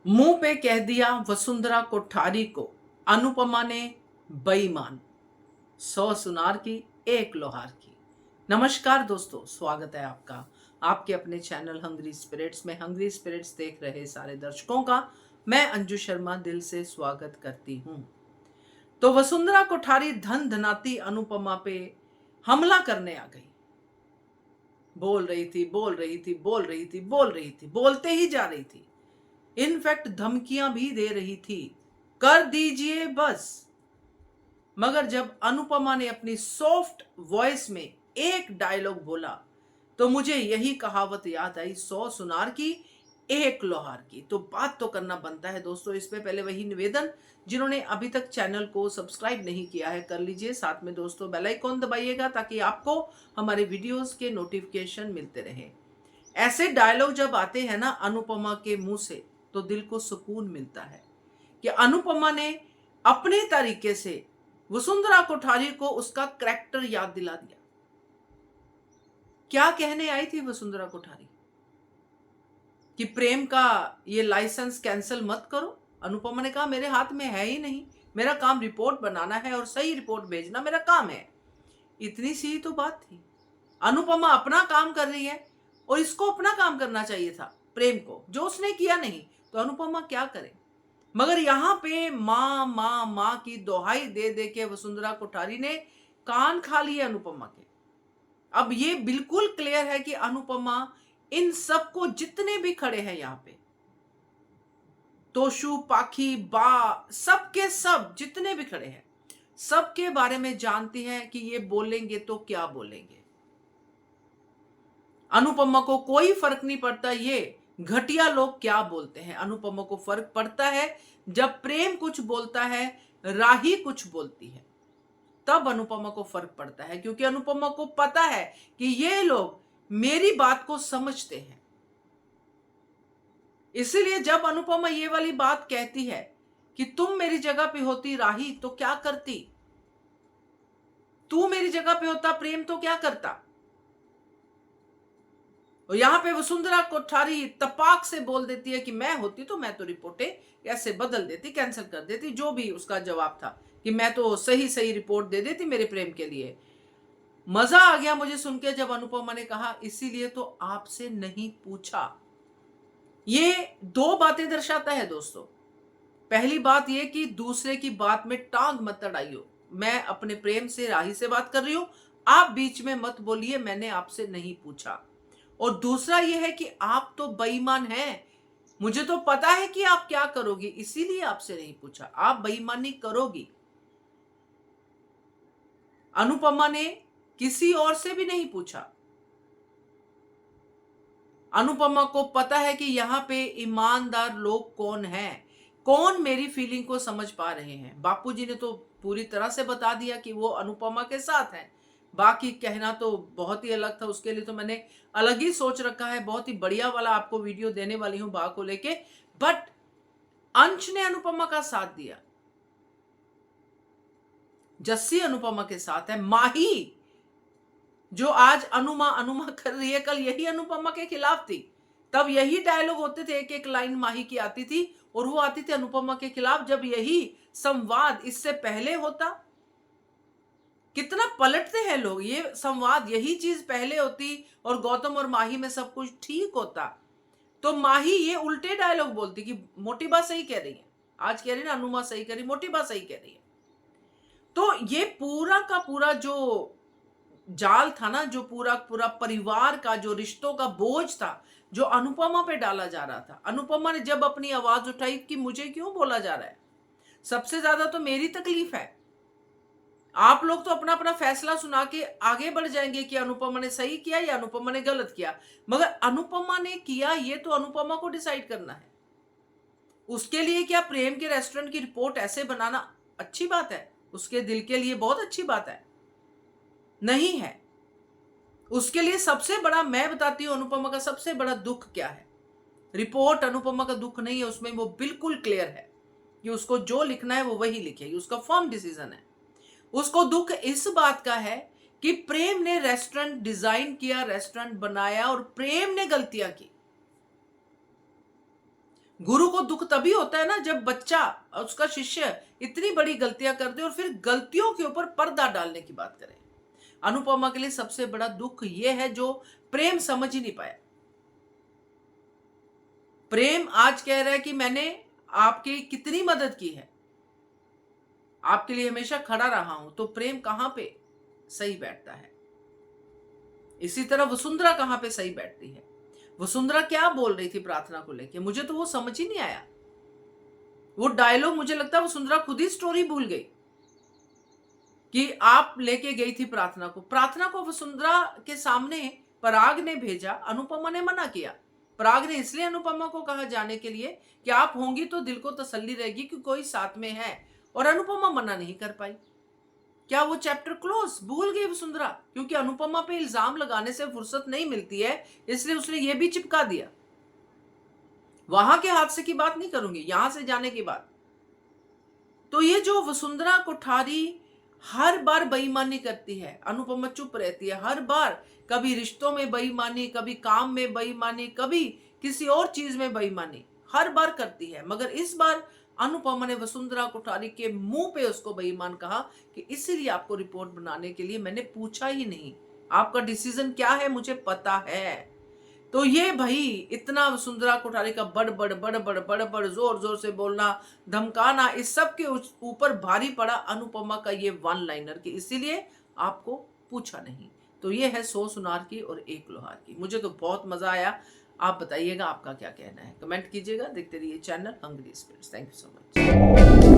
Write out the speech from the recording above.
मुंह पे कह दिया वसुंधरा कोठारी को अनुपमा ने बेईमान। 100 सुनार की एक लोहार की। नमस्कार दोस्तों, स्वागत है आपका आपके अपने चैनल हंग्री स्पिरिट्स में। हंग्री स्पिरिट्स देख रहे सारे दर्शकों का मैं अंजू शर्मा दिल से स्वागत करती हूं। तो वसुंधरा कोठारी धन धनाती अनुपमा पे हमला करने आ गई। बोल रही थी, बोल रही थी, बोल रही थी, बोल रही थी, बोलते ही जा रही थी। इनफैक्ट धमकियां भी दे रही थी, कर दीजिए बस। मगर जब अनुपमा ने अपनी सॉफ्ट वॉइस में एक डायलॉग बोला तो मुझे यही कहावत याद आई, 100 सुनार की एक लोहार की। तो बात तो करना बनता है दोस्तों। इसमें पहले वही निवेदन, जिन्होंने अभी तक चैनल को सब्सक्राइब नहीं किया है कर लीजिए। साथ में दोस्तों बेल आइकॉन दबाइएगा ताकि आपको हमारे वीडियोस के नोटिफिकेशन मिलते रहे। ऐसे डायलॉग जब आते हैं ना अनुपमा के मुंह से तो दिल को सुकून मिलता है कि अनुपमा ने अपने तरीके से वसुंधरा कोठारी को उसका करैक्टर याद दिला दिया। क्या कहने आई थी वसुंधरा कोठारी कि प्रेम का ये लाइसेंस कैंसिल मत करो। अनुपमा ने कहा मेरे हाथ में है ही नहीं, मेरा काम रिपोर्ट बनाना है और सही रिपोर्ट भेजना मेरा काम है। इतनी सी ही तो बात थी। अनुपमा अपना काम कर रही है और इसको अपना काम करना चाहिए था, प्रेम को, जो उसने किया नहीं। तो अनुपमा क्या करे। मगर यहां पे मां मां मां की दोहाई दे दे के वसुंधरा कोठारी ने कान खा लिए अनुपमा के। अब ये बिल्कुल क्लियर है कि अनुपमा इन सबको, जितने भी खड़े हैं यहां पे, तोशु पाखी बा, सबके सब जितने भी खड़े हैं, सबके बारे में जानती हैं कि ये बोलेंगे तो क्या बोलेंगे। अनुपमा को कोई फर्क नहीं पड़ता ये घटिया लोग क्या बोलते हैं। अनुपमा को फर्क पड़ता है जब प्रेम कुछ बोलता है, राही कुछ बोलती है, तब अनुपमा को फर्क पड़ता है। क्योंकि अनुपमा को पता है कि ये लोग मेरी बात को समझते हैं। इसीलिए जब अनुपमा ये वाली बात कहती है कि तुम मेरी जगह पे होती राही तो क्या करती, तू मेरी जगह पे होता प्रेम तो क्या करता। और यहां पे वसुंधरा कोठारी तपाक से बोल देती है कि मैं होती तो मैं तो रिपोर्टें ऐसे बदल देती, कैंसिल कर देती। जो भी उसका जवाब था कि मैं तो सही सही रिपोर्ट दे देती मेरे प्रेम के लिए। मजा आ गया मुझे सुन के जब अनुपमा ने कहा इसीलिए तो आपसे नहीं पूछा। ये दो बातें दर्शाता है दोस्तों। पहली बात ये कि दूसरे की बात में टांग मत अड़ाइयो। मैं अपने प्रेम से, राही से बात कर रही हूं, आप बीच में मत बोलिए मैंने आपसे नहीं पूछा। और दूसरा यह है कि आप तो बेईमान हैं, मुझे तो पता है कि आप क्या करोगी, इसीलिए आपसे नहीं पूछा। आप बेईमानी करोगी। अनुपमा ने किसी और से भी नहीं पूछा। अनुपमा को पता है कि यहाँ पे ईमानदार लोग कौन हैं, कौन मेरी फीलिंग को समझ पा रहे हैं। बापूजी ने तो पूरी तरह से बता दिया कि वो अनुपमा के साथ हैं। बाकी कहना तो बहुत ही अलग था, उसके लिए तो मैंने अलग ही सोच रखा है। बहुत ही बढ़िया वाला आपको वीडियो देने वाली हूं बा को लेके। बट अंश ने अनुपमा का साथ दिया, जस्सी अनुपमा के साथ है, माही जो आज अनुमा अनुमा कर रही है, कल यही अनुपमा के खिलाफ थी। तब यही डायलॉग होते थे, एक एक लाइन माही की आती थी और वो आती थी अनुपमा के खिलाफ। जब यही संवाद इससे पहले होता, कितना पलटते हैं लोग। ये संवाद, यही चीज पहले होती और गौतम और माही में सब कुछ ठीक होता, तो माही ये उल्टे डायलॉग बोलती कि मोटी बात सही कह रही है। आज कह रही ना अनुमा सही कह रही, मोटी बात सही कह रही है। तो ये पूरा का पूरा जो जाल था ना, जो पूरा पूरा परिवार का जो रिश्तों का बोझ था, जो अनुपमा पे डाला जा रहा था। अनुपमा ने जब अपनी आवाज उठाई कि मुझे क्यों बोला जा रहा है, सबसे ज्यादा तो मेरी तकलीफ है। आप लोग तो अपना अपना फैसला सुना के आगे बढ़ जाएंगे कि अनुपमा ने सही किया या अनुपमा ने गलत किया। मगर अनुपमा ने किया ये तो अनुपमा को डिसाइड करना है। उसके लिए क्या प्रेम के रेस्टोरेंट की रिपोर्ट ऐसे बनाना अच्छी बात है? उसके दिल के लिए बहुत अच्छी बात है? नहीं है। उसके लिए सबसे बड़ा, मैं बताती हूं अनुपमा का सबसे बड़ा दुख क्या है। रिपोर्ट अनुपमा का दुख नहीं है, उसमें वो बिल्कुल क्लियर है कि उसको जो लिखना है वो वही लिखेगी, उसका फर्म डिसीजन है। उसको दुख इस बात का है कि प्रेम ने रेस्टोरेंट डिजाइन किया, रेस्टोरेंट बनाया और प्रेम ने गलतियां की। गुरु को दुख तभी होता है ना जब बच्चा, उसका शिष्य इतनी बड़ी गलतियां कर दे और फिर गलतियों के ऊपर पर्दा डालने की बात करे। अनुपमा के लिए सबसे बड़ा दुख यह है जो प्रेम समझ ही नहीं पाया। प्रेम आज कह रहा है कि मैंने आपकी कितनी मदद की है, आपके लिए हमेशा खड़ा रहा हूं, तो प्रेम कहां पे सही बैठता है? इसी तरह वसुंधरा कहां पे सही बैठती है? वसुंधरा क्या बोल रही थी प्रार्थना को लेके, मुझे तो वो समझ ही नहीं आया। वो डायलॉग मुझे लगता है वसुंधरा खुद ही स्टोरी भूल गई कि आप लेके गई थी प्रार्थना को। प्रार्थना को वसुंधरा के सामने पराग ने भेजा, अनुपमा ने मना किया। पराग ने इसलिए अनुपमा को कहा जाने के लिए कि आप होंगी तो दिल को तसल्ली रहेगी कि कोई साथ में है, और अनुपमा मना नहीं कर पाई। क्या वो चैप्टर क्लोज? भूल गई वसुंधरा, क्योंकि अनुपमा पे इल्जाम लगाने से फुर्सत नहीं मिलती है, इसलिए उसने ये भी चिपका दिया। वहां के हादसे की बात नहीं करूंगी, यहां से जाने की बात। तो ये जो वसुंधरा कोठारी हर बार बेईमानी करती है, अनुपमा चुप रहती है हर बार। कभी रिश्तों में बेईमानी, कभी काम में बेईमानी, कभी किसी और चीज में बेईमानी, हर बार करती है। मगर इस बार अनुपमा ने वसुंधरा कोठारी के मुंह पे उसको बेईमान कहा कि इसीलिए आपको रिपोर्ट बनाने के लिए मैंने पूछा ही नहीं, आपका डिसीजन क्या है मुझे पता है। तो ये भाई इतना वसुंधरा कोठारी का बड़ बड़ बड़ बड़ बड़ बड़ जोर जोर से बोलना, धमकाना, इस सब के ऊपर भारी पड़ा अनुपमा का ये वन लाइनर की इसीलिए आपको पूछा नहीं। तो ये है 100 सुनार की और 1 लोहार की। मुझे तो बहुत मजा आया। आप बताइएगा आपका क्या कहना है, कमेंट कीजिएगा। देखते रहिए channel hungry spirits. Thank you so much.